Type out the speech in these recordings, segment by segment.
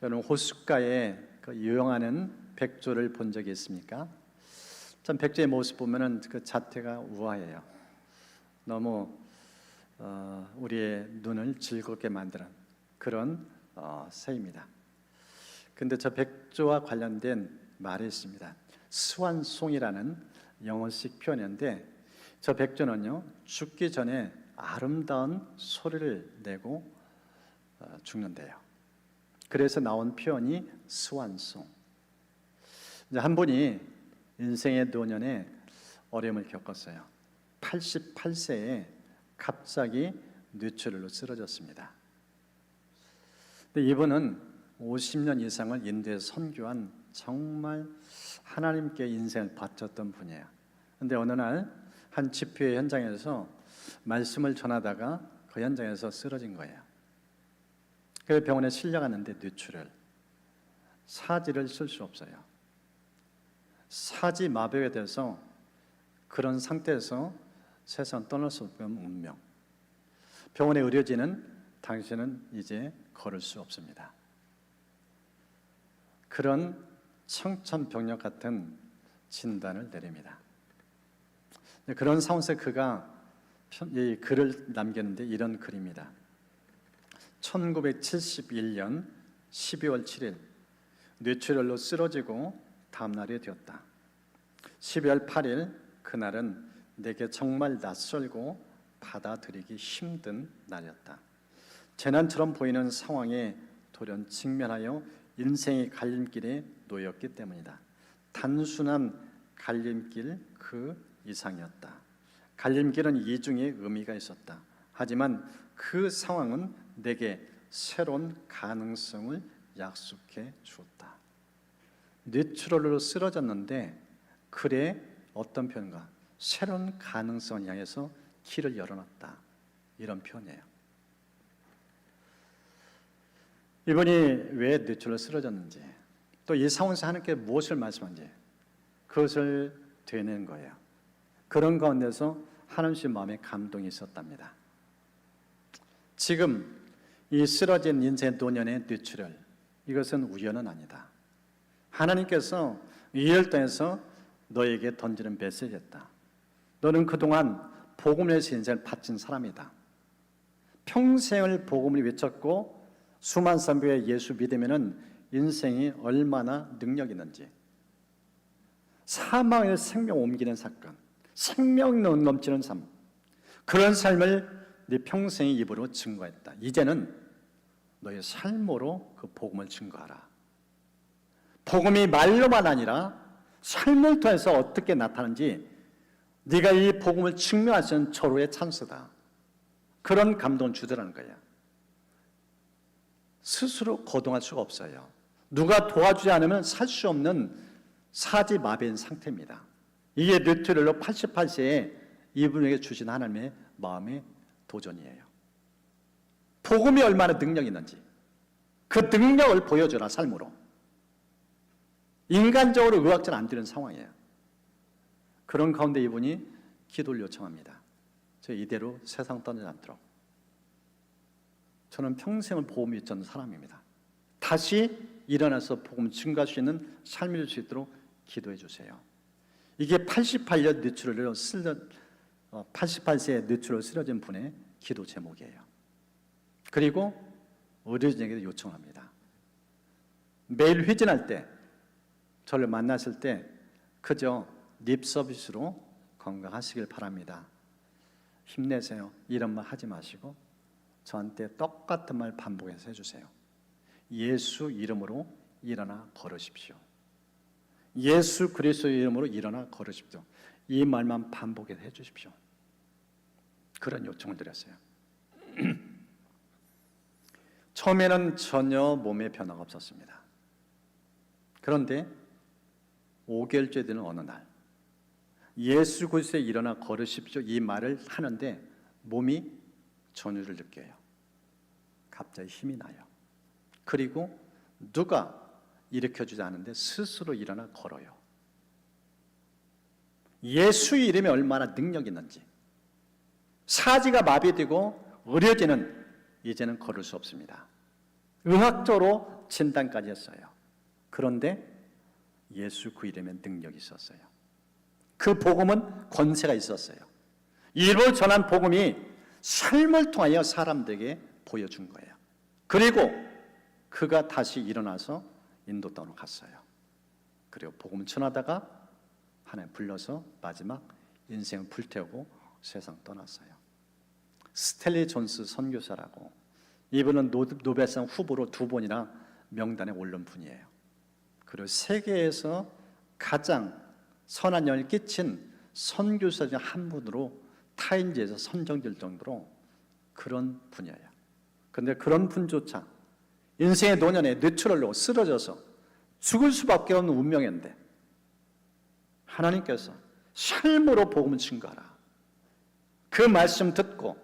여러분 호숫가에 그 유영하는 백조를 본 적이 있습니까? 전 백조의 모습 보면은 그 자태가 우아해요. 너무 우리의 눈을 즐겁게 만드는 그런 새입니다. 근데 저 백조와 관련된 말이 있습니다. 스완송이라는 영어식 표현인데, 저 백조는요 죽기 전에 아름다운 소리를 내고 죽는데요. 그래서 나온 표현이 스완송. 이제 한 분이 인생의 노년에 어려움을 겪었어요. 88세에 갑자기 뇌출혈로 쓰러졌습니다. 근데 이분은 50년 이상을 인도에서 선교한 정말 하나님께 인생을 바쳤던 분이에요. 근데 어느 날 한 집회 현장에서 말씀을 전하다가 그 현장에서 쓰러진 거예요. 그래서 병원에 실려갔는데 뇌출혈, 사지를 쓸 수 없어요. 사지 마비가 돼서 그런 상태에서 세상 떠날 수 없는 운명. 병원의 의료진은 당신은 이제 걸을 수 없습니다. 그런 청천벽력 같은 진단을 내립니다. 그런 상황에서 그가 이 글을 남겼는데 이런 글입니다. 1971년 12월 7일 뇌출혈로 쓰러지고 다음 날이 되었다. 12월 8일 그날은 내게 정말 낯설고 받아들이기 힘든 날이었다. 재난처럼 보이는 상황에 돌연 직면하여 인생의 갈림길에 놓였기 때문이다. 단순한 갈림길 그 이상이었다. 갈림길은 이중의 의미가 있었다. 하지만 그 상황은 내게 새로운 가능성을 약속해 주었다. 뇌출혈로 쓰러졌는데 글에 어떤 표현가? 새로운 가능성을 향해서 길을 열어놨다. 이런 표현이에요. 이분이 왜 뇌출혈로 쓰러졌는지, 또 이 상황에서 하나님께 무엇을 말씀한지 그것을 되뇌는 거예요. 그런 가운데서 하나님의 마음에 감동이 있었답니다. 지금 이 쓰러진 인생의 노년의 뇌출혈, 이것은 우연은 아니다. 하나님께서 이 열등에서 너에게 던지는 메시지였다. 너는 그동안 복음을 위해서 인생을 바친 사람이다. 평생을 복음을 외쳤고 수많은 사람들의 예수 믿으면 인생이 얼마나 능력 있는지, 사망을 생명 옮기는 사건, 생명 넘치는 삶, 그런 삶을 네 평생의 입으로 증거했다. 이제는 너의 삶으로 그 복음을 증거하라. 복음이 말로만 아니라 삶을 통해서 어떻게 나타나는지 네가 이 복음을 증명할 수 있는 절호의 찬스다. 그런 감동을 주더라는 거예요. 스스로 거동할 수가 없어요. 누가 도와주지 않으면 살 수 없는 사지 마비인 상태입니다. 이게 뇌출혈로 88세에 이분에게 주신 하나님의 마음의 도전이에요. 복음이 얼마나 능력이 있는지 그 능력을 보여주라. 삶으로. 인간적으로 의학적으로 안 되는 상황이에요. 그런 가운데 이분이 기도를 요청합니다. 저 이대로 세상 떠나지 않도록. 저는 평생을 복음 위쳤는 사람입니다. 다시 일어나서 복음 증거할 수 있는 삶을 줄 수 있도록 기도해 주세요. 이게 88년 뇌출혈로 88세에 뇌출혈로 쓰러진 분의 기도 제목이에요. 그리고 의료진에게 요청합니다. 매일 회진할 때, 저를 만났을 때 그저 립 서비스로 건강하시길 바랍니다. 힘내세요. 이런 말 하지 마시고 저한테 똑같은 말 반복해서 해주세요. 예수 이름으로 일어나 걸으십시오. 예수 그리스도의 이름으로 일어나 걸으십시오. 이 말만 반복해서 해주십시오. 그런 요청을 드렸어요. 처음에는 전혀 몸에 변화가 없었습니다. 그런데 5개월째 되는 어느 날 예수 그리스도에 일어나 걸으십시오 이 말을 하는데 몸이 전율을 느껴요. 갑자기 힘이 나요. 그리고 누가 일으켜주지 않는데 스스로 일어나 걸어요. 예수의 이름이 얼마나 능력이 있는지. 사지가 마비되고 의료진은 이제는 걸을 수 없습니다. 의학적으로 진단까지 했어요. 그런데 예수 그 이름에 능력이 있었어요. 그 복음은 권세가 있었어요. 일부 전한 복음이 삶을 통하여 사람들에게 보여준 거예요. 그리고 그가 다시 일어나서 인도 땅으로 갔어요. 그리고 복음을 전하다가 하나님 불러서 마지막 인생을 불태우고 세상 떠났어요. 스텔리 존스 선교사라고, 이분은 노벨상 후보로 2번이나 명단에 오른 분이에요. 그리고 세계에서 가장 선한 영향을 끼친 선교사 중 한 분으로 타인지에서 선정될 정도로 그런 분이에요. 그런데 그런 분조차 인생의 노년에 뇌출혈로 쓰러져서 죽을 수밖에 없는 운명인데 하나님께서 삶으로 복음을 증거하라. 그 말씀 듣고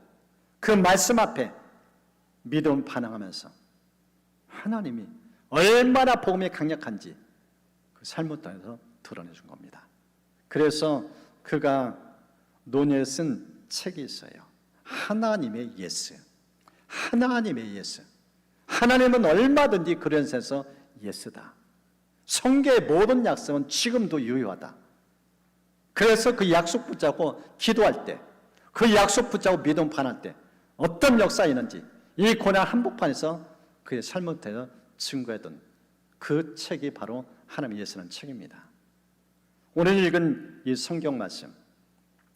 그 말씀 앞에 믿음 반응하면서 하나님이 얼마나 복음이 강력한지 그 삶을 통해서 드러내 준 겁니다. 그래서 그가 논의에 쓴 책이 있어요. 하나님의 예스. 하나님의 예스. 하나님은 얼마든지 그런 데서 예스다. 성경의 모든 약속은 지금도 유효하다. 그래서 그 약속 붙잡고 기도할 때, 그 약속 붙잡고 믿음 반할 때 어떤 역사가 있는지 이 고난 한복판에서 그의 삶을 통해서 증거했던 그 책이 바로 하나님의 예수라는 책입니다. 오늘 읽은 이 성경 말씀,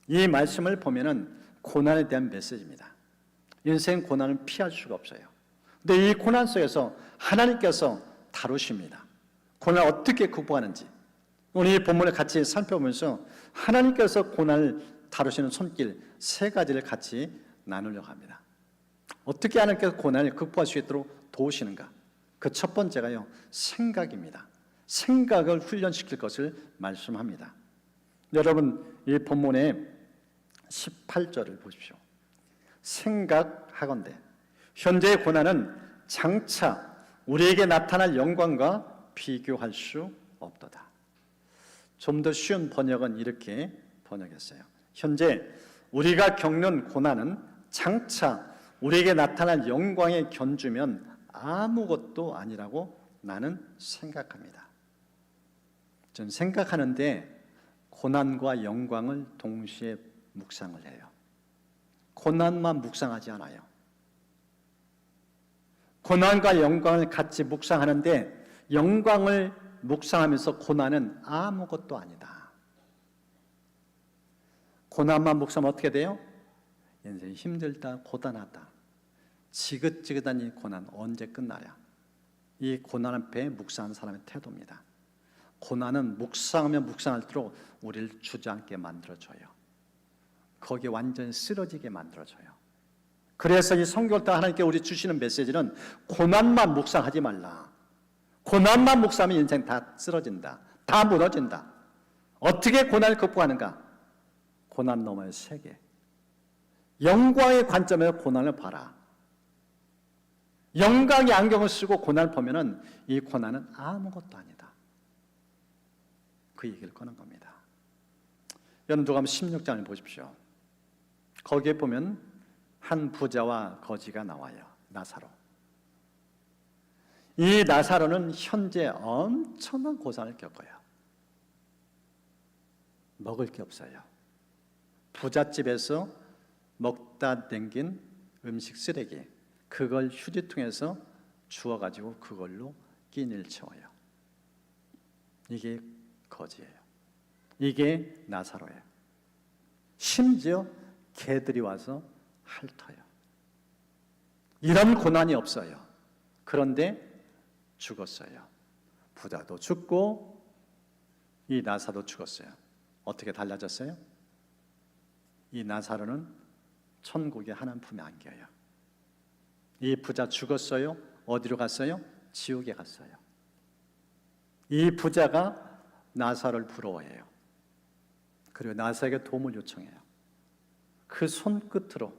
이 말씀을 보면은 고난에 대한 메시지입니다. 인생 고난은 피할 수가 없어요. 근데 이 고난 속에서 하나님께서 다루십니다. 고난을 어떻게 극복하는지 오늘 이 본문을 같이 살펴보면서 하나님께서 고난을 다루시는 손길 3가지를 같이 나누려고 합니다. 어떻게 하나님께서 고난을 극복할 수 있도록 도우시는가? 그 첫 번째가요, 생각입니다. 생각을 훈련시킬 것을 말씀합니다. 여러분, 이 본문의 18절을 보십시오. 생각하건대 현재의 고난은 장차 우리에게 나타날 영광과 비교할 수 없도다. 좀 더 쉬운 번역은 이렇게 번역했어요. 현재 우리가 겪는 고난은 장차 우리에게 나타날 영광에 견주면 아무것도 아니라고 나는 생각합니다. 저는 생각하는데 고난과 영광을 동시에 묵상을 해요. 고난만 묵상하지 않아요. 고난과 영광을 같이 묵상하는데 영광을 묵상하면서 고난은 아무것도 아니다. 고난만 묵상하면 어떻게 돼요? 인생이 힘들다, 고단하다, 지긋지긋한 이 고난 언제 끝나랴? 이 고난 앞에 묵상하는 사람의 태도입니다. 고난은 묵상하면 묵상할수록 우리를 주저앉게 만들어줘요. 거기에 완전히 쓰러지게 만들어줘요. 그래서 이 성경을 따라 하나님께 우리 주시는 메시지는 고난만 묵상하지 말라. 고난만 묵상하면 인생 다 쓰러진다. 다 무너진다. 어떻게 고난을 극복하는가? 고난 너머의 세계. 영광의 관점에서 고난을 봐라. 영광의 안경을 쓰고 고난을 보면은 이 고난은 아무것도 아니다. 그 얘기를 꺼낸 겁니다. 여러분 누가 16장을 보십시오. 거기에 보면 한 부자와 거지가 나와요. 나사로. 이 나사로는 현재 엄청난 고난을 겪어요. 먹을 게 없어요. 부잣집에서 먹다 남긴 음식 쓰레기, 그걸 휴지통에서 주워가지고 그걸로 끼니를 채워요. 이게 거지예요. 이게 나사로예요. 심지어 개들이 와서 핥아요. 이런 고난이 없어요. 그런데 죽었어요. 부자도 죽고 이 나사도 죽었어요. 어떻게 달라졌어요? 이 나사로는 천국의 하나님 품에 안겨요. 이 부자 죽었어요. 어디로 갔어요? 지옥에 갔어요. 이 부자가 나사로를 부러워해요. 그리고 나사로에게 도움을 요청해요. 그 손끝으로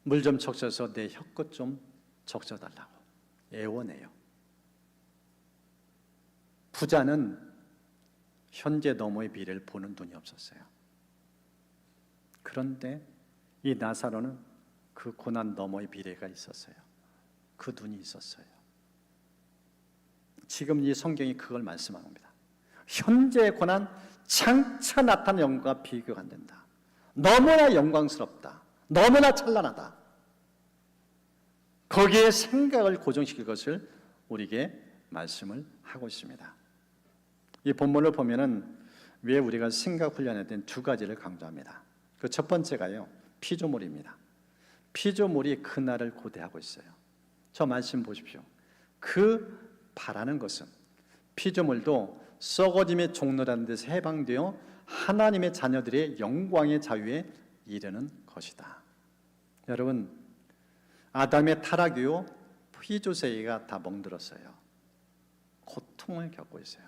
물 좀 적셔서 내 혀끝 좀 적셔달라고 애원해요. 부자는 현재 너머의 미래를 보는 눈이 없었어요. 그런데 이 나사로는 그 고난 너머의 미래가 있었어요. 그 눈이 있었어요. 지금 이 성경이 그걸 말씀하는 겁니다. 현재의 고난, 장차 나타난 영광과 비교가 안 된다. 너무나 영광스럽다. 너무나 찬란하다. 거기에 생각을 고정시킬 것을 우리에게 말씀을 하고 있습니다. 이 본문을 보면은 왜 우리가 생각 훈련에 대한 두 가지를 강조합니다. 그 첫 번째가요, 피조물입니다. 피조물이 그날을 고대하고 있어요. 저 말씀 보십시오. 그 바라는 것은 피조물도 썩어짐의 종로라는 데서 해방되어 하나님의 자녀들의 영광의 자유에 이르는 것이다. 여러분, 아담의 타락 이후 피조세계가 다 멍들었어요. 고통을 겪고 있어요.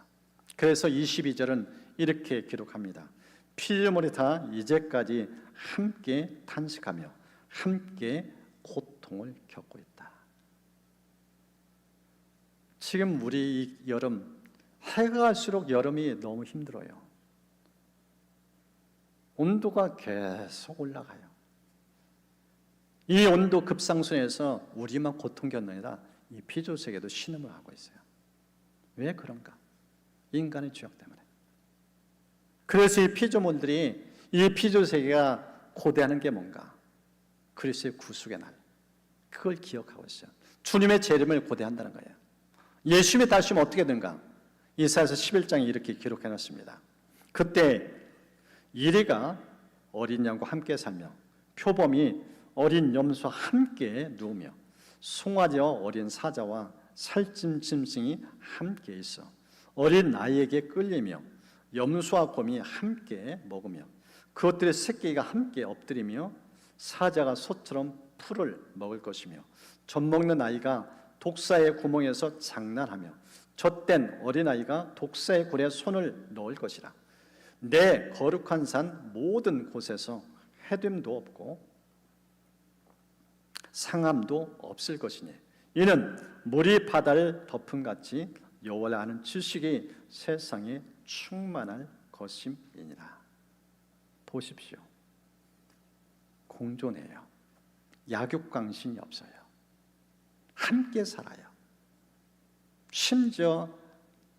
그래서 22절은 이렇게 기록합니다. 피조물이 다 이제까지 함께 탄식하며 함께 고통을 겪고 있다. 지금 우리 이 여름, 해가 갈수록 여름이 너무 힘들어요. 온도가 계속 올라가요. 이 온도 급상승에서 우리만 고통 겪는 게 아니라 이 피조세계도 신음을 하고 있어요. 왜 그런가? 인간의 죄악 때문에. 그래서 이 피조물들이, 이 피조세계가 고대하는 게 뭔가? 그리스도의 구속의 날, 그걸 기억하고 있어요. 주님의 재림을 고대한다는 거예요. 예수님이 다시 오면 어떻게 된가? 이사야서 11장에 이렇게 기록해놨습니다. 그때 이리가 어린 양과 함께 살며 표범이 어린 염소와 함께 누우며 송아지와 어린 사자와 살찐 짐승이 함께 있어 어린 아이에게 끌리며 염소와 곰이 함께 먹으며 그것들의 새끼가 함께 엎드리며 사자가 소처럼 풀을 먹을 것이며 젖먹는 아이가 독사의 구멍에서 장난하며 젖된 어린아이가 독사의 굴에 손을 넣을 것이라. 내 거룩한 산 모든 곳에서 해됨도 없고 상함도 없을 것이니 이는 물이 바다를 덮음같이 여호와를 아는 지식이 세상에 충만할 것임이니라. 보십시오. 공존해요. 약육강신이 없어요. 함께 살아요. 심지어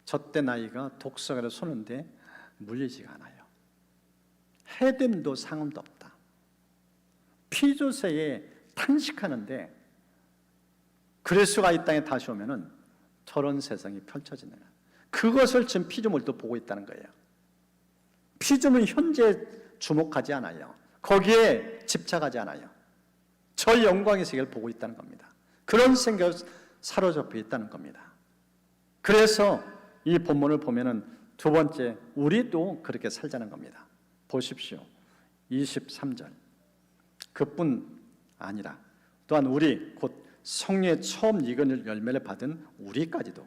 젖된 아이가 독사가를 쏘는데 물리지가 않아요. 해됨도 상음도 없다. 피조세에 탄식하는데 그리스도가 이 땅에 다시 오면은 저런 세상이 펼쳐지는 거예요. 그것을 지금 피조물도 보고 있다는 거예요. 피조물은 현재 주목하지 않아요. 거기에 집착하지 않아요. 저 영광의 세계를 보고 있다는 겁니다. 그런 생각을 사로잡혀 있다는 겁니다. 그래서 이 본문을 보면은 두 번째, 우리도 그렇게 살자는 겁니다. 보십시오. 23절. 그뿐 아니라 또한 우리 곧 성령의 처음 익은 열매를 받은 우리까지도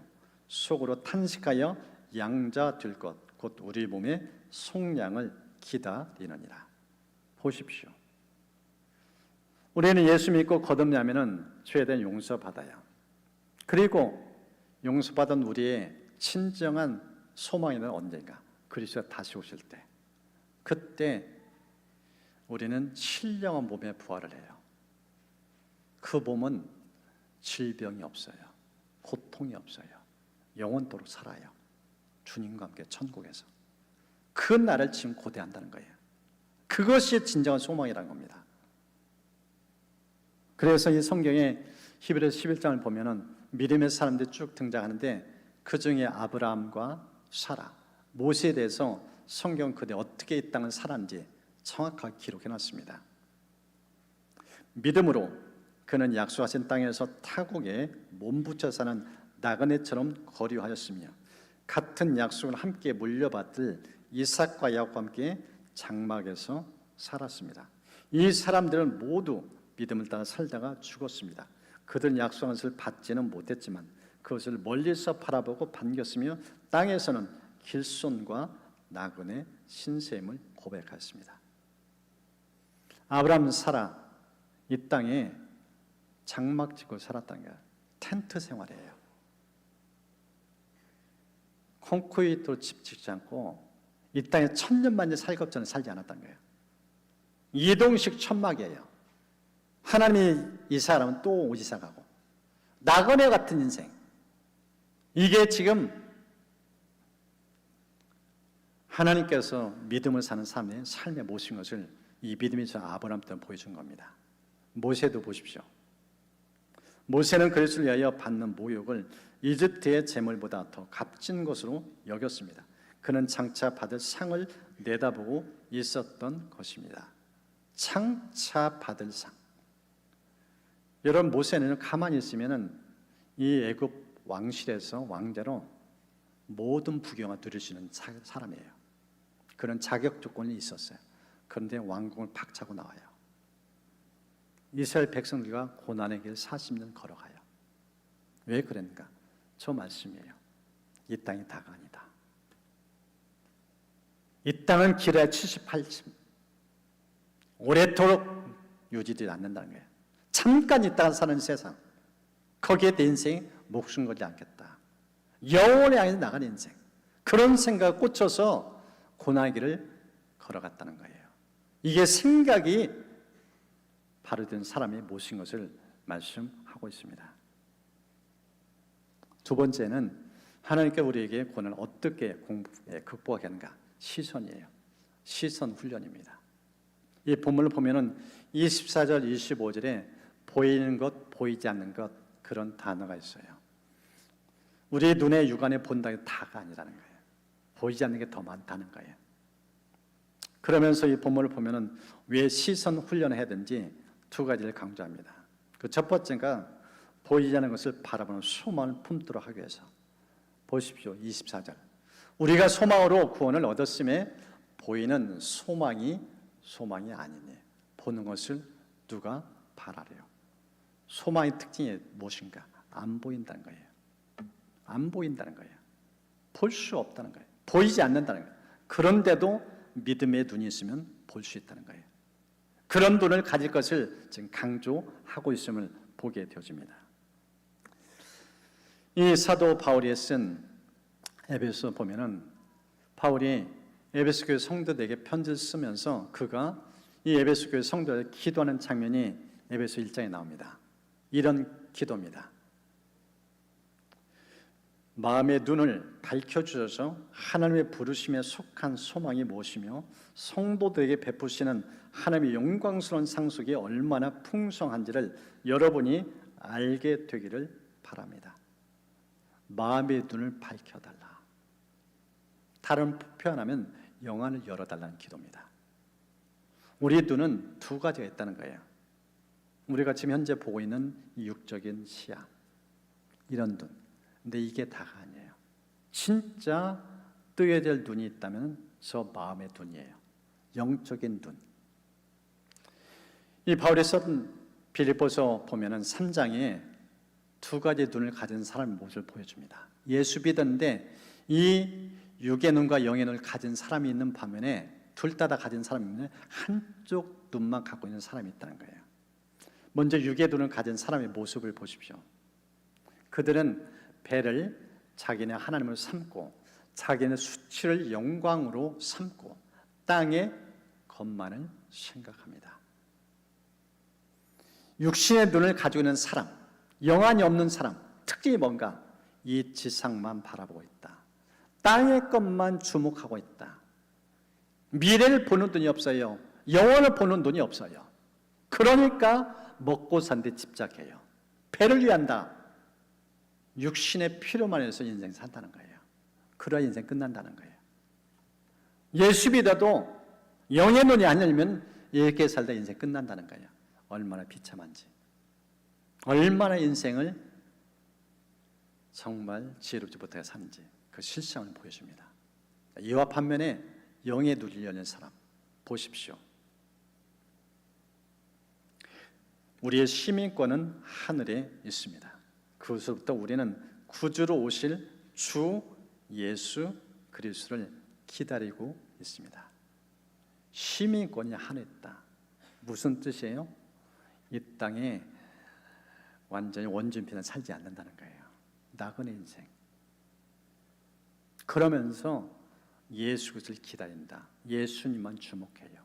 속으로 탄식하여 양자 될 것 곧 우리 몸의 속량을 기다리느니라. 보십시오. 우리는 예수 믿고 거듭나면은 죄에 대한 용서받아요. 그리고 용서받은 우리의 진정한 소망에는 언젠가 그리스도가 다시 오실 때, 그때 우리는 신령한 몸에 부활을 해요. 그 몸은 질병이 없어요. 고통이 없어요. 영원토록 살아요. 주님과 함께 천국에서. 그 날을 지금 고대한다는 거예요. 그것이 진정한 소망이라는 겁니다. 그래서 이 성경에 히브리서 11장을 보면은 믿음의 사람들이 쭉 등장하는데 그 중에 아브라함과 사라, 모세에 대해서 성경 그대 어떻게 이 땅을 살았는지 정확하게 기록해놨습니다. 믿음으로 그는 약속하신 땅에서 타국에 몸붙여 사는 나그네처럼 거류하였으며 같은 약속을 함께 물려받을 이삭과 야곱과 함께 장막에서 살았습니다. 이 사람들은 모두 믿음을 따라 살다가 죽었습니다. 그들은 약속한 것을 받지는 못했지만 그것을 멀리서 바라보고 반겼으며 땅에서는 길손과 나그네 신셈을 고백하였습니다. 아브라함, 사라 이 땅에 장막 짓고 살았다는 거예요. 텐트 생활이에요. 콘크리트로 집 짓지 않고 이 땅에 천년만년 살갑전에 살지 않았다는 거예요. 이동식 천막이에요. 하나님이 이 사람은 또 오지사 가고 나그네 같은 인생, 이게 지금 하나님께서 믿음을 사는 사람의 삶에 모신 것을 이 믿음이 저 아브라함 때 보여준 겁니다. 모세도 보십시오. 모세는 그리스도를 위하여 받는 모욕을 이집트의 재물보다 더 값진 것으로 여겼습니다. 그는 장차 받을 상을 내다보고 있었던 것입니다. 장차 받을 상. 여러분, 모세는 가만히 있으면은 이 애굽 왕실에서 왕자로 모든 부경을 누릴 수 있는 사람이에요. 그런 자격 조건이 있었어요. 그런데 왕궁을 박차고 나와요. 이스라엘 백성들과 고난의 길 40년 걸어가요. 왜 그랬는가? 저 말씀이에요. 이 땅이 다가 아니다. 이 땅은 길어야 78층. 오래도록 유지되지 않는다는 거예요. 잠깐 있다가 사는 세상. 거기에 내 인생이 목숨 걸지 않겠다. 영원히 향해서 나가는 인생. 그런 생각에 꽂혀서 고난의 길을 걸어갔다는 거예요. 이게 생각이 바르된 사람이 모신 것을 말씀하고 있습니다. 두 번째는 하나님께 우리에게 고난을 어떻게 극복하는가? 시선이에요. 시선 훈련입니다. 이 본문을 보면은 24절, 25절에 보이는 것, 보이지 않는 것 그런 단어가 있어요. 우리 눈에 육안에 본다는 게 다가 아니라는 거예요. 보이지 않는 게 더 많다는 거예요. 그러면서 이 본문을 보면은 왜 시선 훈련을 해야 되는지 두 가지를 강조합니다. 그 첫 번째가 보이지 않는 것을 바라보는 소망을 품도록 하기 위해서. 보십시오. 24절. 우리가 소망으로 구원을 얻었음에 보이는 소망이 아니니 보는 것을 누가 바라래요. 소망의 특징이 무엇인가? 안 보인다는 거예요. 안 보인다는 거예요. 볼 수 없다는 거예요. 보이지 않는다는 거예요. 그런데도 믿음의 눈이 있으면 볼 수 있다는 거예요. 그런 눈을 가질 것을 지금 강조하고 있음을 보게 되어집니다. 이 사도 바울이 쓴 에베소 보면은 바울이 에베소 교회 성도들에게 편지를 쓰면서 그가 이 에베소 교회 성도들 기도하는 장면이 에베소 1장에 나옵니다. 이런 기도입니다. 마음의 눈을 밝혀주셔서 하나님의 부르심에 속한 소망이 무엇이며 성도들에게 베푸시는 하나님의 영광스러운 상속이 얼마나 풍성한지를 여러분이 알게 되기를 바랍니다. 마음의 눈을 밝혀달라. 다른 표현하면 영안을 열어달라는 기도입니다. 우리 눈은 두 가지가 있다는 거예요. 우리가 지금 현재 보고 있는 육적인 시야, 이런 눈. 근데 이게 다가 아니에요. 진짜 뜨야 될 눈이 있다면 저 마음의 눈이에요. 영적인 눈. 이 바울이 쓴 빌립보서 보면은 3장에 두 가지 눈을 가진 사람의 모습을 보여줍니다. 예수 믿었는데 이 육의 눈과 영의 눈을 가진 사람이 있는 반면에 둘 다 가진 사람이 있는 한쪽 눈만 갖고 있는 사람이 있다는 거예요. 먼저 육의 눈을 가진 사람의 모습을 보십시오. 그들은 배를 자기네 하나님을 삼고 자기네 수치를 영광으로 삼고 땅의 것만을 생각합니다. 육신의 눈을 가지고 있는 사람, 영안이 없는 사람, 특징이 뭔가? 이 지상만 바라보고 있다. 땅의 것만 주목하고 있다. 미래를 보는 눈이 없어요. 영원을 보는 눈이 없어요. 그러니까 먹고 산데 집착해요. 배를 위한다. 육신의 필요만 해서 인생 산다는 거예요. 그래야 인생 끝난다는 거예요. 예수 믿어도 영의 눈이 안 열리면 이렇게 살다 인생 끝난다는 거예요. 얼마나 비참한지. 얼마나 인생을 정말 지혜롭지 못하게 사는지 그 실상을 보여줍니다. 이와 반면에 영의 눈이 열린 사람 보십시오. 우리의 시민권은 하늘에 있습니다. 그것으로부터 우리는 구주로 오실 주 예수 그리스도를 기다리고 있습니다. 시민권이 하늘에 있다. 무슨 뜻이에요? 이 땅에 완전히 원준피는 살지 않는다는 거예요. 나그네 인생. 그러면서 예수 그리스도를 기다린다. 예수님만 주목해요.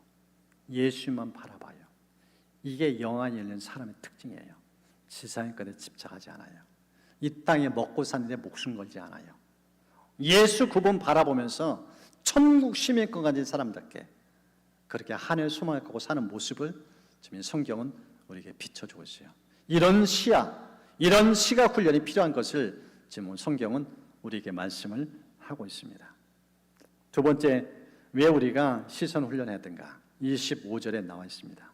예수님만 바라봐요. 이게 영안이 열린 사람의 특징이에요. 지상의 것에 집착하지 않아요. 이 땅에 먹고 사는데 목숨 걸지 않아요. 예수 그분 바라보면서 천국 시민권 가진 사람답게 그렇게 하늘 소망을 갖고 사는 모습을 지금 성경은 우리에게 비춰주고 있어요. 이런 시각 훈련이 필요한 것을 지금 성경은 우리에게 말씀을 하고 있습니다. 두 번째, 왜 우리가 시선 훈련해야 되는가? 25절에 나와 있습니다.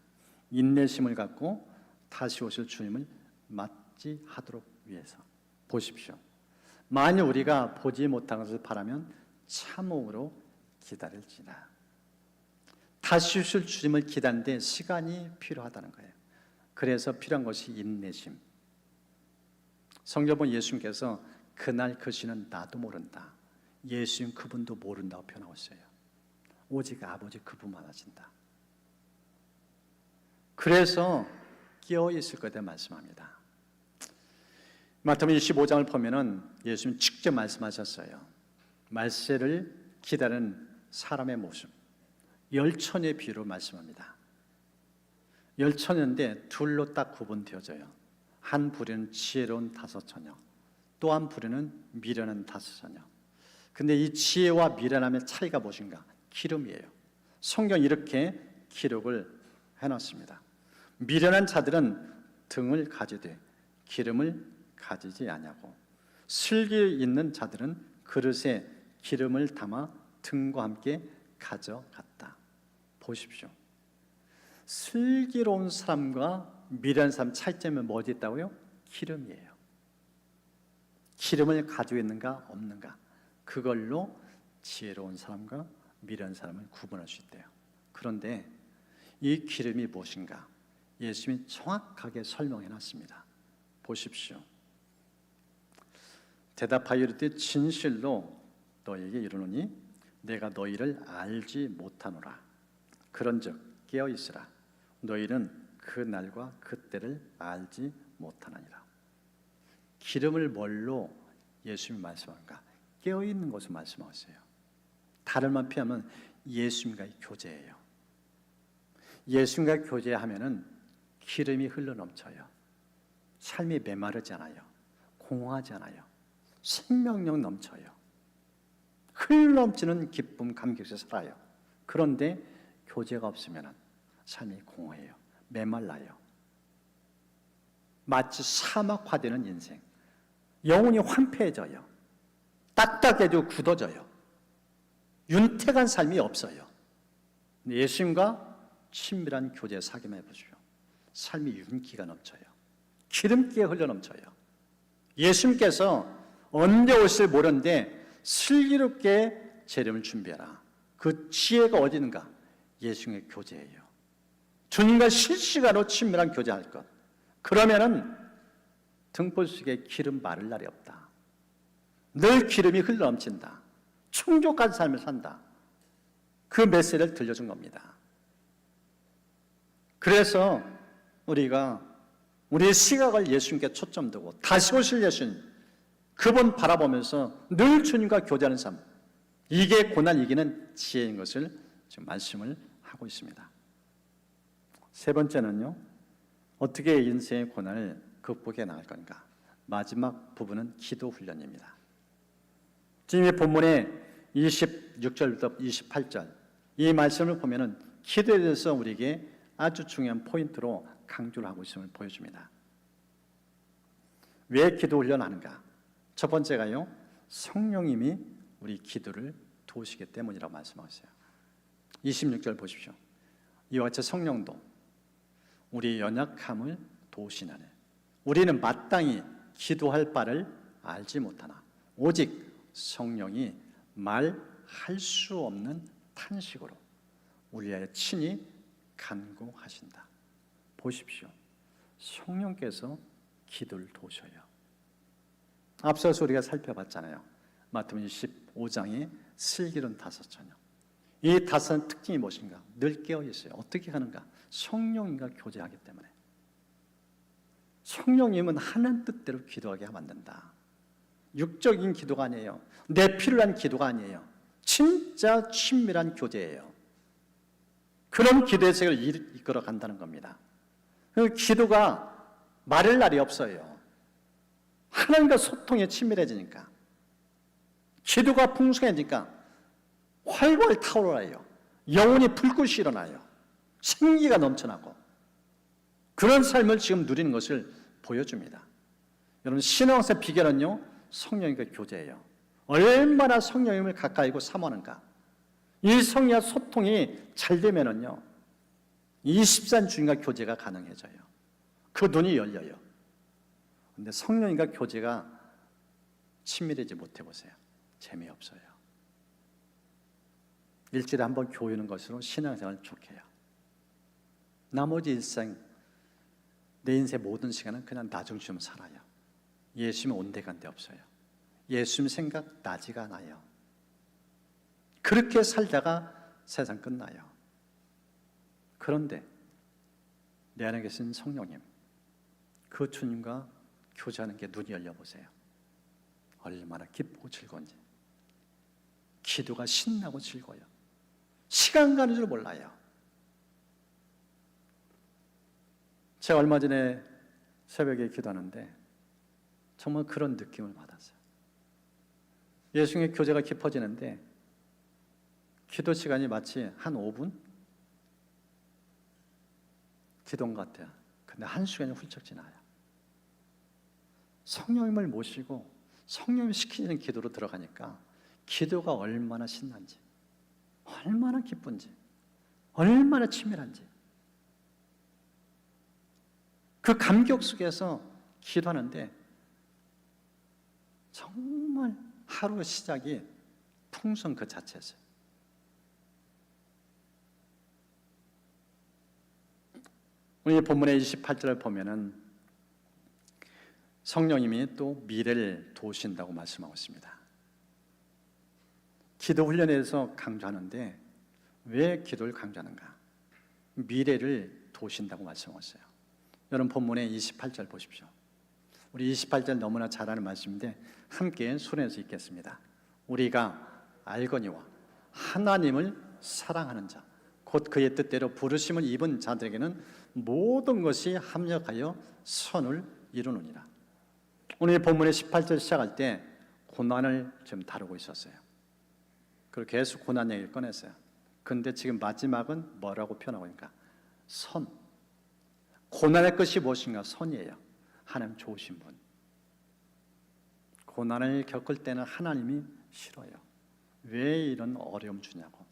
인내심을 갖고 다시 오실 주님을 맞이하도록 위해서. 보십시오. 만일 우리가 보지 못한 것을 바라면 참음으로 기다릴지나. 다시 오실 주님을 기다리는데 시간이 필요하다는 거예요. 그래서 필요한 것이 인내심. 성경 보면 예수님께서 그날 그 시는 나도 모른다. 예수님 그분도 모른다고 표현하고 있어요. 오직 아버지 그분만 하신다. 그래서 깨어있을 것에 말씀합니다. 마태복음 25장을 보면은 예수님 직접 말씀하셨어요. 말세를 기다리는 사람의 모습, 열처녀의 비유로 말씀합니다. 열처녀인데 둘로 딱 구분되어져요. 한 부류는 지혜로운 다섯 처녀, 또 한 부류는 미련한 다섯 처녀. 근데 이 지혜와 미련함의 차이가 무엇인가? 기름이에요. 성경 이렇게 기록을 해놨습니다. 미련한 자들은 등을 가지되 기름을 가지지 아니하고, 슬기 있는 자들은 그릇에 기름을 담아 등과 함께 가져갔다. 보십시오. 슬기로운 사람과 미련한 사람 차이점은 뭐지 있다고요? 기름이에요. 기름을 가지고 있는가 없는가, 그걸로 지혜로운 사람과 미련한 사람을 구분할 수 있대요. 그런데 이 기름이 무엇인가? 예수님이 정확하게 설명해 놨습니다. 보십시오. 대답하여 이르되 진실로 너에게 이르노니 내가 너희를 알지 못하노라. 그런즉 깨어 있으라. 너희는 그 날과 그 때를 알지 못하느니라. 기름을 뭘로 예수님이 말씀하는가? 깨어 있는 것을 말씀하세요. 다른 말 피하면 예수님과의 교제예요. 예수님과 교제하면은 기름이 흘러 넘쳐요. 삶이 메마르지 않아요. 공허하지 않아요. 생명력 넘쳐요. 흘러 넘치는 기쁨, 감격에서 살아요. 그런데 교제가 없으면 삶이 공허해요. 메말라요. 마치 사막화되는 인생. 영혼이 황폐해져요. 딱딱해지고 굳어져요. 윤택한 삶이 없어요. 예수님과 친밀한 교제 사귐을 해보십시오. 삶이 윤기가 넘쳐요. 기름기가 흘러 넘쳐요. 예수님께서 언제 오실 모르는데 슬기롭게 재림을 준비하라. 그 지혜가 어디 있는가? 예수님의 교제예요. 주님과 실시간으로 친밀한 교제할 것. 그러면은 등불 속에 기름 마를 날이 없다. 늘 기름이 흘러 넘친다. 충족한 삶을 산다. 그 메시지를 들려준 겁니다. 그래서 우리가 우리의 시각을 예수님께 초점두고 다시 오실 예수님, 그분 바라보면서 늘 주님과 교제하는 삶, 이게 고난 이기는 지혜인 것을 지금 말씀을 하고 있습니다. 세 번째는요, 어떻게 인생의 고난을 극복해 나갈 건가? 마지막 부분은 기도 훈련입니다. 지금 이 본문의 26절부터 28절 이 말씀을 보면은 기도에 대해서 우리에게 아주 중요한 포인트로 강조를 하고 있음을 보여줍니다. 왜 기도 훈련하는가? 첫 번째가요, 성령님이 우리 기도를 도우시기 때문이라고 말씀하셨어요. 26절 보십시오. 이와 같이 성령도 우리 연약함을 도우시나니 우리는 마땅히 기도할 바를 알지 못하나 오직 성령이 말할 수 없는 탄식으로 우리의 친히 간구하신다. 보십시오. 성령께서 기도를 도우셔요. 앞서서 우리가 살펴봤잖아요. 마태복음 15장의 슬기로운 다섯 처녀. 이 다섯 특징이 무엇인가? 늘 깨어 있어요. 어떻게 하는가? 성령님과 교제하기 때문에. 성령님은 하나님 뜻대로 기도하게 하면 안 된다. 육적인 기도가 아니에요. 내 필요를 위한 기도가 아니에요. 진짜 친밀한 교제예요. 그런 기도의 세계를 이끌어 간다는 겁니다. 그 기도가 마를 날이 없어요. 하나님과 소통이 친밀해지니까, 기도가 풍성해지니까 활활 타오르나요. 영혼이 불꽃이 일어나요. 생기가 넘쳐나고, 그런 삶을 지금 누리는 것을 보여줍니다. 여러분, 신앙생활 비결은요, 성령님과 교제예요. 얼마나 성령님을 가까이고 사모하는가. 이 성령과 소통이 잘 되면은요, 24년 주님과 교제가 가능해져요. 그 눈이 열려요. 근데 성령님과 교제가 친밀하지 못해 보세요. 재미없어요. 일주일에 한 번 교회 오는 것으로 신앙생활을 좋게 해요. 나머지 일생, 내 인생 모든 시간은 그냥 나 중심으로 살아요. 예수님 온데간데 없어요. 예수님 생각 나지가 않아요. 그렇게 살다가 세상 끝나요. 그런데 내 안에 계신 성령님, 그 주님과 교제하는 게 눈이 열려보세요. 얼마나 기쁘고 즐거운지. 기도가 신나고 즐거워요. 시간 가는 줄 몰라요. 제가 얼마 전에 새벽에 기도하는데 정말 그런 느낌을 받았어요. 예수님의 교제가 깊어지는데 기도 시간이 마치 한 5분? 기도인 것 같아요. 근데 한 시간이 훌쩍 지나요. 성령님을 모시고 성령님이 시키는 기도로 들어가니까 기도가 얼마나 신난지, 얼마나 기쁜지, 얼마나 친밀한지, 그 감격 속에서 기도하는데 정말 하루의 시작이 풍성 그 자체였어요. 오늘 본문의 28절을 보면은 성령님이 또 미래를 도우신다고 말씀하고 있습니다. 기도 훈련에서 강조하는데 왜 기도를 강조하는가? 미래를 도우신다고 말씀하고 있어요. 여러분 본문의 28절 보십시오. 우리 28절 너무나 잘 아는 말씀인데 함께 손에서 읽겠습니다. 우리가 알거니와 하나님을 사랑하는 자, 곧 그의 뜻대로 부르심을 입은 자들에게는 모든 것이 합력하여 선을 이루느니라. 오늘 본문의 18절 시작할 때 고난을 좀 다루고 있었어요. 그리고 계속 고난 얘기를 꺼냈어요. 근데 지금 마지막은 뭐라고 표현하고 있는가? 선. 고난의 끝이 무엇인가? 선이에요. 하나님 좋으신 분. 고난을 겪을 때는 하나님이 싫어요. 왜 이런 어려움 주냐고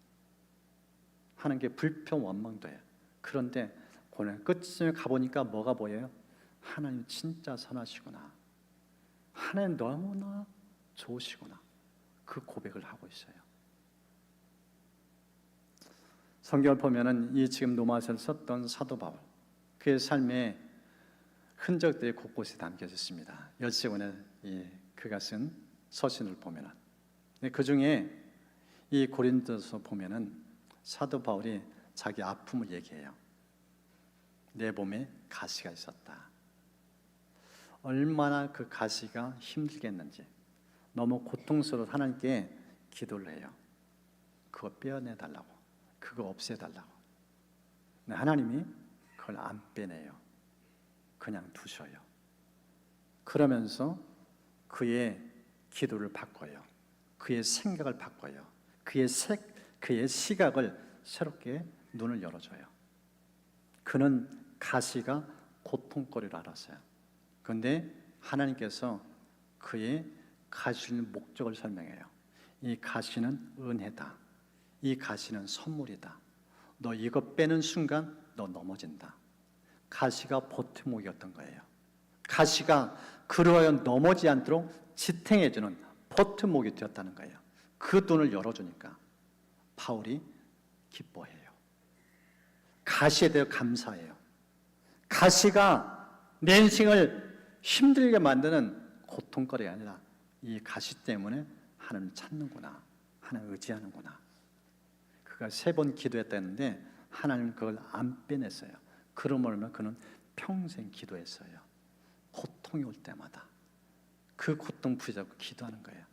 하는 게 불평 원망돼요. 그런데 고난 끝쯤에 가보니까 뭐가 보여요? 하나님 진짜 선하시구나. 하나님 너무나 좋으시구나. 그 고백을 하고 있어요. 성경을 보면은 이 지금 로마서를 썼던 사도 바울, 그의 삶의 흔적들이 곳곳에 담겨져 있습니다. 열세권에 그가 쓴 서신을 보면은, 그 중에 이 고린도서 보면은 사도 바울이 자기 아픔을 얘기해요. 내 몸에 가시가 있었다. 얼마나 그 가시가 힘들겠는지 너무 고통스러워 하나님께 기도를 해요. 그거 빼어내달라고, 그거 없애달라고. 근데 하나님이 그걸 안 빼내요. 그냥 두셔요. 그러면서 그의 기도를 바꿔요. 그의 생각을 바꿔요. 그의 시각을 새롭게 눈을 열어줘요. 그는 가시가 고통거리를 알았어요. 그런데 하나님께서 그의 가시는 목적을 설명해요. 이 가시는 은혜다. 이 가시는 선물이다. 너 이거 빼는 순간 너 넘어진다. 가시가 보트목이었던 거예요. 가시가 그러하여 넘어지지 않도록 지탱해주는 보트목이 되었다는 거예요. 그 눈을 열어주니까 바울이 기뻐해요. 가시에 대해 감사해요. 가시가 내 인생을 힘들게 만드는 고통거리가 아니라 이 가시 때문에 하나님을 찾는구나, 하나님을 의지하는구나. 그가 3번 기도했다는데 하나님은 그걸 안 빼냈어요. 그러므로 그는 평생 기도했어요. 고통이 올 때마다 그 고통 붙잡고 기도하는 거예요.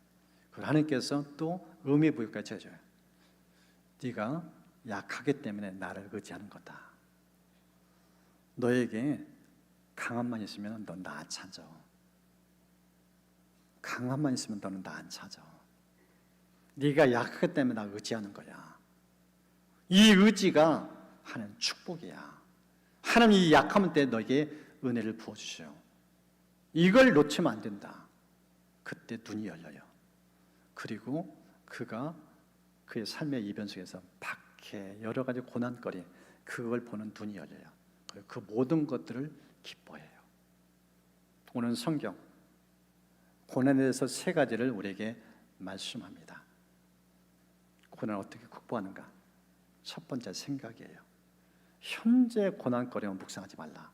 그걸 하나님께서 또 의미 부여까지 해줘요. 네가 약하기 때문에 나를 의지하는 거다. 너에게 강함만 있으면 너 나 찾아. 강함만 있으면 너는 나 안 찾아. 네가 약하기 때문에 나 의지하는 거야. 이 의지가 하나님 축복이야. 하나님 이 약함 때 너에게 은혜를 부어주셔요. 이걸 놓치면 안 된다. 그때 눈이 열려요. 그리고 그가 그의 삶의 이변 속에서 박해, 여러 가지 고난거리, 그걸 보는 눈이 열려요. 그리고 그 모든 것들을 기뻐해요. 오늘 성경 고난에 대해서 세 가지를 우리에게 말씀합니다. 고난을 어떻게 극복하는가? 첫 번째 생각이에요. 현재 고난거리만 묵상하지 말라.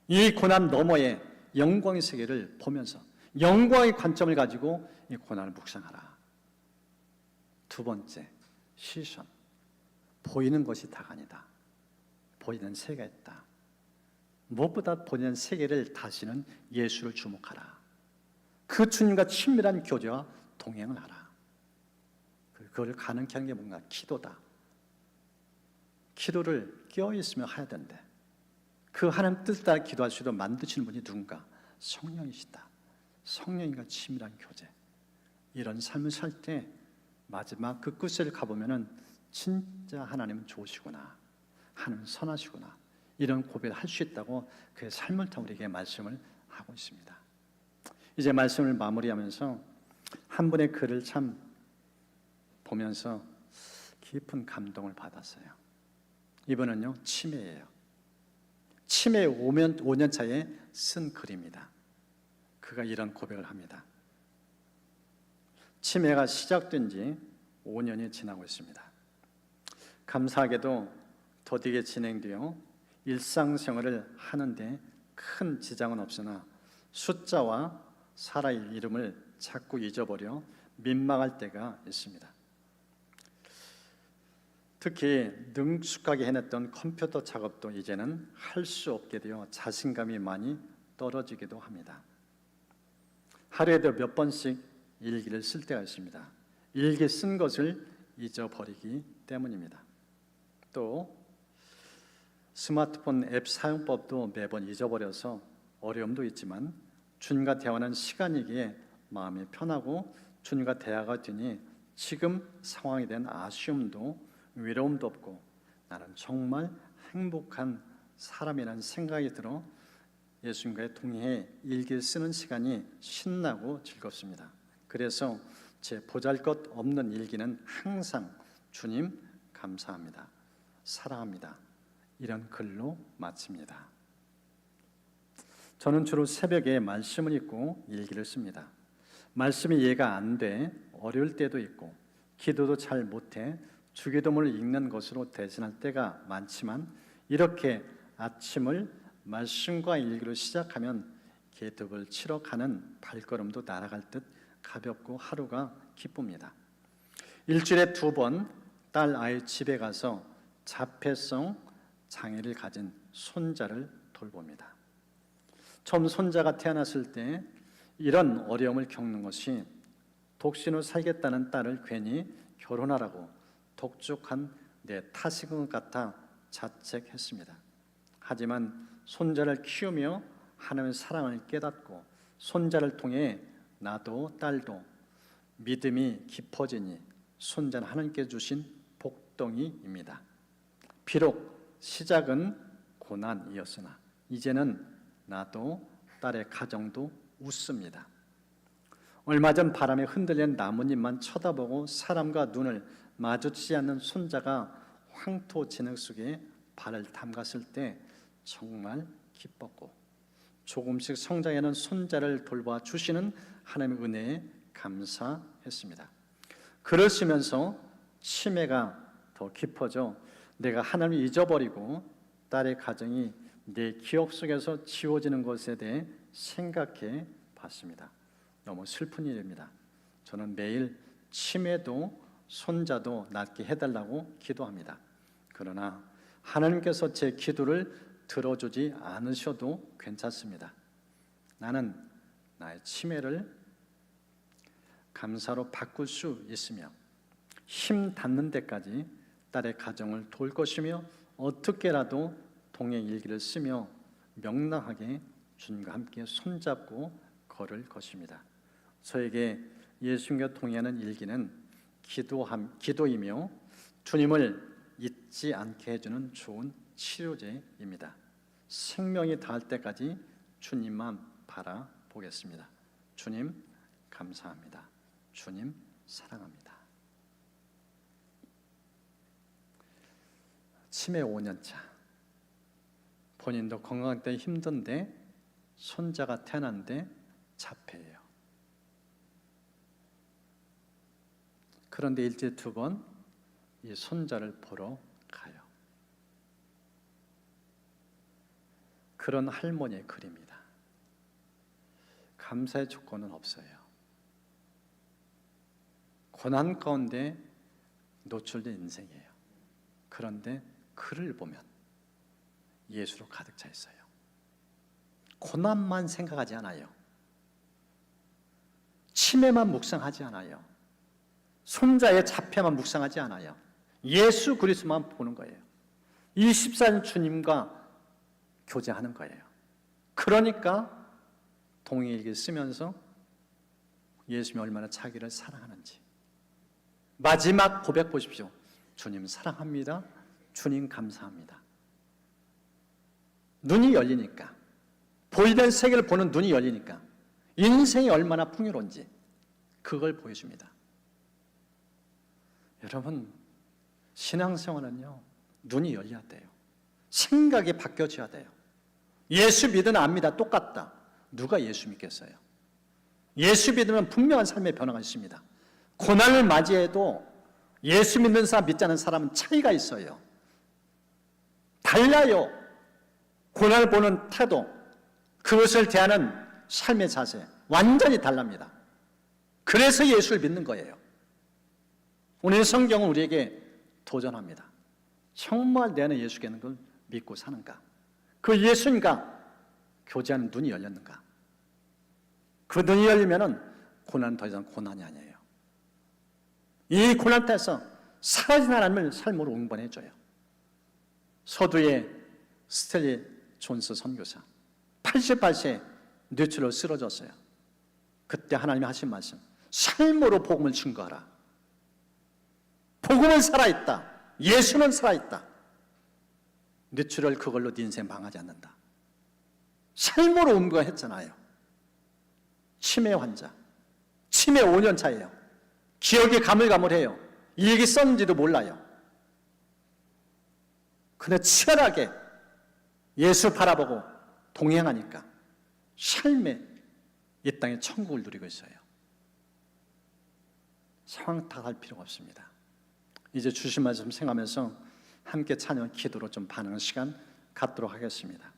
이 고난 너머의 영광의 세계를 보면서 영광의 관점을 가지고 이 고난을 묵상하라. 두 번째, 시선. 보이는 것이 다가 아니다. 보이는 세계가 있다. 무엇보다 보이는 세계를 다시는 예수를 주목하라. 그 주님과 친밀한 교제와 동행을 하라. 그걸 가능케 하는 게 뭔가? 기도다. 기도를 깨어있으며 해야 된대. 그 하나님 뜻을 따라 기도할 수 있도록 만드시는 분이 누군가? 성령이시다. 성령님과 친밀한 교제. 이런 삶을 살 때 마지막 그 끝을 가보면은 진짜 하나님은 좋으시구나, 하나님 선하시구나, 이런 고백을 할 수 있다고 그의 삶을 통해 우리에게 말씀을 하고 있습니다. 이제 말씀을 마무리하면서 한 분의 글을 참 보면서 깊은 감동을 받았어요. 이분은요, 치매예요. 치매 5년 차에 쓴 글입니다. 그가 이런 고백을 합니다. 치매가 시작된 지 5년이 지나고 있습니다. 감사하게도 더디게 진행되어 일상생활을 하는데 큰 지장은 없으나 숫자와 사람의 이름을 자꾸 잊어버려 민망할 때가 있습니다. 특히 능숙하게 해냈던 컴퓨터 작업도 이제는 할 수 없게 되어 자신감이 많이 떨어지기도 합니다. 하루에도 몇 번씩 일기를 쓸 때가 있습니다. 일기 쓴 것을 잊어버리기 때문입니다. 또 스마트폰 앱 사용법도 매번 잊어버려서 어려움도 있지만 주님과 대화하는 시간이기에 마음이 편하고 주님과 대화가 되니 지금 상황에 대한 아쉬움도 외로움도 없고 나는 정말 행복한 사람이라는 생각이 들어 예수님과의 동행해 일기를 쓰는 시간이 신나고 즐겁습니다. 그래서 제 보잘것없는 일기는 항상 주님 감사합니다, 사랑합니다, 이런 글로 마칩니다. 저는 주로 새벽에 말씀을 읽고 일기를 씁니다. 말씀이 이해가 안 돼 어려울 때도 있고 기도도 잘 못해 주기도문을 읽는 것으로 대신할 때가 많지만 이렇게 아침을 말씀과 일기로 시작하면 기습을 치러 가는 발걸음도 날아갈 듯 가볍고 하루가 기쁩니다. 일주일에 2번 딸 아이 집에 가서 자폐성 장애를 가진 손자를 돌봅니다. 처음 손자가 태어났을 때 이런 어려움을 겪는 것이 독신으로 살겠다는 딸을 괜히 결혼하라고 독촉한 내 탓인 것 같아 자책했습니다. 하지만 손자를 키우며 하나님의 사랑을 깨닫고 손자를 통해 나도 딸도 믿음이 깊어지니 손자는 하나님께 주신 복덩이입니다. 비록 시작은 고난이었으나 이제는 나도 딸의 가정도 웃습니다. 얼마 전 바람에 흔들린 나뭇잎만 쳐다보고 사람과 눈을 마주치지 않는 손자가 황토 진흙 속에 발을 담갔을 때 정말 기뻤고 조금씩 성장하는 손자를 돌봐 주시는 하나님의 은혜에 감사했습니다. 그러시면서 치매가 더 깊어져 내가 하나님을 잊어버리고 딸의 가정이 내 기억 속에서 지워지는 것에 대해 생각해 봤습니다. 너무 슬픈 일입니다. 저는 매일 치매도 손자도 낫게 해달라고 기도합니다. 그러나 하나님께서 제 기도를 들어주지 않으셔도 괜찮습니다. 나는 나의 치매를 감사로 바꿀 수 있으며 힘 닿는 데까지 딸의 가정을 돌 것이며 어떻게라도 동행 일기를 쓰며 명랑하게 주님과 함께 손잡고 걸을 것입니다. 저에게 예수님과 동행하는 일기는 기도이며 주님을 잊지 않게 해주는 좋은 치료제입니다. 생명이 닿을 때까지 주님만 바라보겠습니다. 주님 감사합니다. 주님 사랑합니다. 치매 5년차, 본인도 건강 때문에 힘든데 손자가 태어났는데 자폐예요. 그런데 일주일에 2번 이 손자를 보러 가요. 그런 할머니의 글입니다. 감사의 조건은 없어요. 고난 가운데 노출된 인생이에요. 그런데 글을 보면 예수로 가득 차 있어요. 고난만 생각하지 않아요. 치매만 묵상하지 않아요. 손자의 자폐만 묵상하지 않아요. 예수 그리스도만 보는 거예요. 24년 주님과 교제하는 거예요. 그러니까 동행일기를 쓰면서 예수님이 얼마나 자기를 사랑하는지 마지막 고백 보십시오. 주님 사랑합니다. 주님 감사합니다. 눈이 열리니까, 보이는 세계를 보는 눈이 열리니까 인생이 얼마나 풍요로운지 그걸 보여줍니다. 여러분, 신앙생활은요, 눈이 열려야 돼요. 생각이 바뀌어져야 돼요. 예수 믿으나 안 믿으나 똑같다. 누가 예수 믿겠어요? 예수 믿으면 분명한 삶의 변화가 있습니다. 고난을 맞이해도 예수 믿는 사람, 믿지 않는 사람은 차이가 있어요. 달라요. 고난을 보는 태도, 그것을 대하는 삶의 자세, 완전히 달랍니다. 그래서 예수를 믿는 거예요. 오늘 성경은 우리에게 도전합니다. 정말 내 안에 예수가 있는 걸 믿고 사는가? 그 예수님과 교제하는 눈이 열렸는가? 그 눈이 열리면은 고난은 더 이상 고난이 아니에요. 이 고난 때에서 사라진 하나님을 삶으로 응번해줘요. 서두에 스텔리 존스 선교사 88세에 뇌출로 쓰러졌어요. 그때 하나님이 하신 말씀, 삶으로 복음을 증거하라. 복음은 살아있다. 예수는 살아있다. 뇌출혈 그걸로 네 인생 망하지 않는다. 삶으로 응거했잖아요. 치매 환자, 치매 5년 차예요. 기억이 가물가물해요. 이 얘기 썼는지도 몰라요. 근데 치열하게 예수 바라보고 동행하니까 삶의 이 땅에 천국을 누리고 있어요. 상황 탓할 필요가 없습니다. 이제 주신 말씀 생각하면서 함께 찬양 기도로 좀 반응하는 시간 갖도록 하겠습니다.